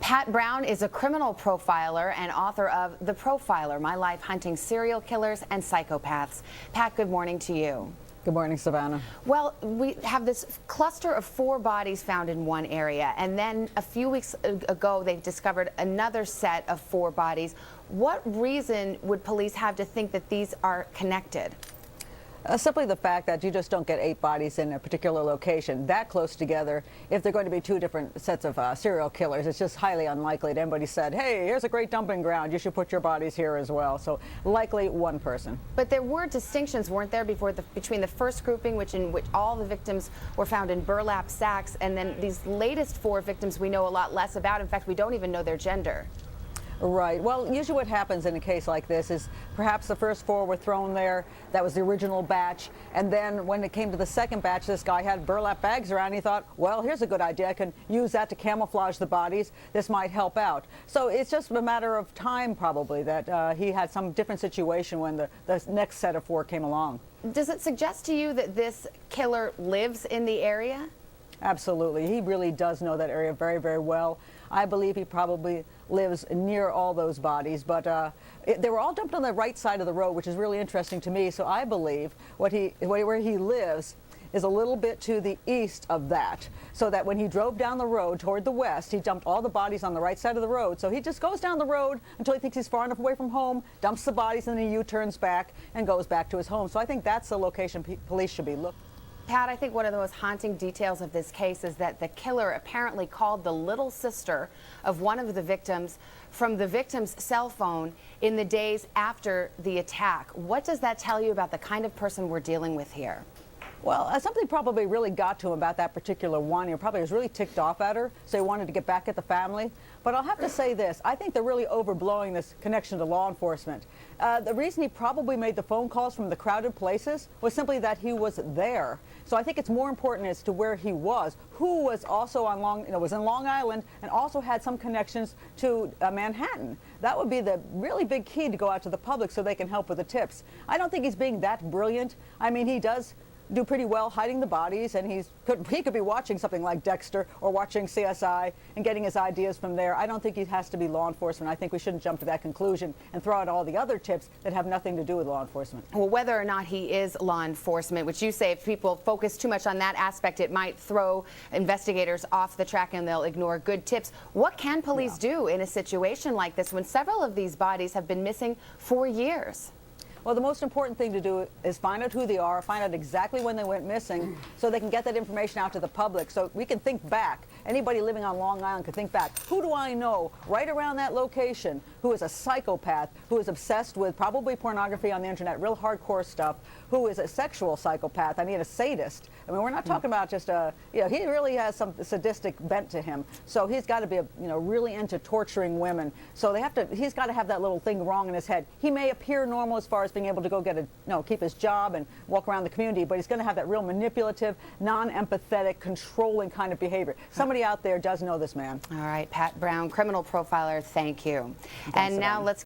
Pat Brown is a criminal profiler and author of The Profiler: My Life Hunting Serial Killers and Psychopaths. Pat, good morning to you. Good morning, Savannah. Well, we have this cluster of 4 bodies found in one area, and then a few weeks ago they discovered another set of 4 bodies. What reason would police have to think that these are connected? Simply the fact that you just don't get 8 bodies in a particular location that close together. If they're going to be 2 different sets of serial killers, it's just highly unlikely that anybody said, hey, here's a great dumping ground, you should put your bodies here as well. So likely one person. But there were distinctions, weren't there, between the first grouping, in which all the victims were found in burlap sacks, and then these latest 4 victims we know a lot less about. In fact, we don't even know their gender. Right. Well, usually what happens in a case like this is perhaps the first 4 were thrown there. That was the original batch. And then when it came to the second batch, this guy had burlap bags around. He thought, well, here's a good idea. I can use that to camouflage the bodies. This might help out. So it's just a matter of time, probably, that he had some different situation when the next set of 4 came along. Does it suggest to you that this killer lives in the area? Absolutely. He really does know that area very, very well. I believe he probably lives near all those bodies, but they were all dumped on the right side of the road, which is really interesting to me. So I believe where he lives is a little bit to the east of that, so that when he drove down the road toward the west, he dumped all the bodies on the right side of the road. So he just goes down the road until he thinks he's far enough away from home, dumps the bodies, and then he U-turns back and goes back to his home. So I think that's the location police should be looking. Pat, I think one of the most haunting details of this case is that the killer apparently called the little sister of one of the victims from the victim's cell phone in the days after the attack. What does that tell you about the kind of person we're dealing with here? Well, something probably really got to him about that particular one. He probably was really ticked off at her, so he wanted to get back at the family. But I'll have to say this. I think they're really overblowing this connection to law enforcement. The reason he probably made the phone calls from the crowded places was simply that he was there. So I think it's more important as to where he was, who was also on was in Long Island and also had some connections to Manhattan. That would be the really big key to go out to the public so they can help with the tips. I don't think he's being that brilliant. I mean, he does do pretty well hiding the bodies, and he could be watching something like Dexter or watching CSI and getting his ideas from there. I don't think he has to be law enforcement. I think we shouldn't jump to that conclusion and throw out all the other tips that have nothing to do with law enforcement. Well, whether or not he is law enforcement, which you say if people focus too much on that aspect, it might throw investigators off the track and they'll ignore good tips. What can police do in a situation like this when several of these bodies have been missing for years? Well, the most important thing to do is find out who they are, find out exactly when they went missing, so they can get that information out to the public, so we can think back. Anybody living on Long Island can think back. Who do I know right around that location who is a psychopath, who is obsessed with probably pornography on the internet, real hardcore stuff, who is a sexual psychopath, I mean a sadist. I mean, we're not talking about just he really has some sadistic bent to him. So he's got to be, really into torturing women. So he's got to have that little thing wrong in his head. He may appear normal as far as being able to go get keep his job and walk around the community, but he's going to have that real manipulative, non-empathetic, controlling kind of behavior. Somebody out there does know this man. All right, Pat Brown, criminal profiler, thank you. Thanks, and now let's